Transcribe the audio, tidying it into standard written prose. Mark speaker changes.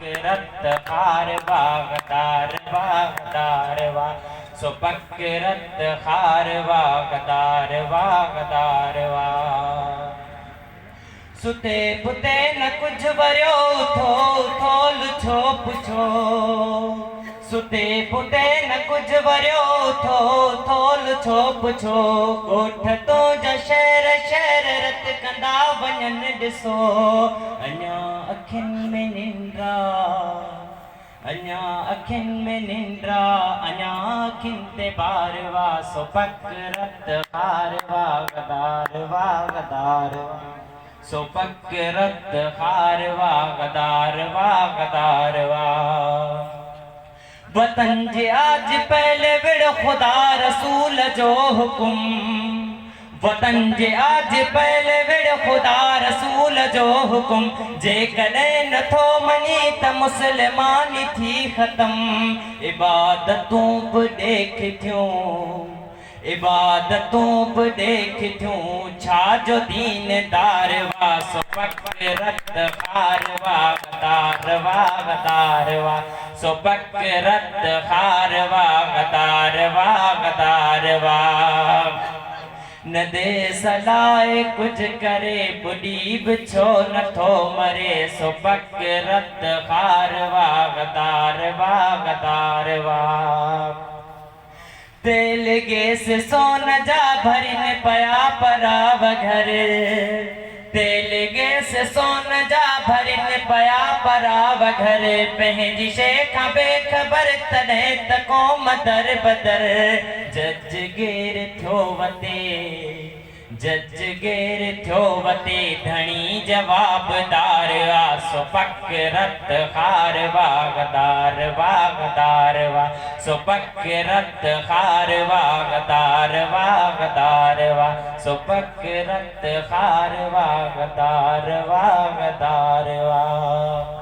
Speaker 1: रत खार वागदार वागदार वा सुपक रत खार वागदार वागदार वा सुते पुते न कुछ वरियो थो थोल छो पुछो सुते पुते न कुछ वरियो थो थोल छो पुछो कोठ तो जा शहर शहर रत कंदा वञन ॾिसो अञा अखियुनि में निंद्रा अञा अखियुनि में निंद्रा अञा अखियुनि ते बार वा सुपक रत खार वागदार वागदार सुपक रत खार वागदार वागदार वा वतन जे आज पहले विड़ खुदा रसूल जो हुकुम वतन जे आज पहले विड़ खुदा रसूल जो हुकुम जे कॾहिं नथो मञी त मुस्लमानी थी ख़त्म इबादतूं बि ॾेख थियूं इबादतूं बि ॾेख थियूं छा जो दीनदार वा सुपक रत खार वागदार वागदार वा सुपक रत खार वागदार वागदार वा न दे सलाए कुछ करे बुढ़ी बि छो नथो मरे सुपक रत खार वागदार वागदार वा तेल गैस सोन जा भरिन पया पराव घर तेल गैस सोन जा भरिन पया पराव घर पंहिंजी शइ खां बेख़बर तॾहिं त क़ौम दर बदर जज गेर थियो वते जज गेर थियो वते धणी जवाबदार आ सुपक रत खार वागदार वागदार वा सुपक रत खार वागदार वागदार वा सुपक रत खार वागदार वागदार वा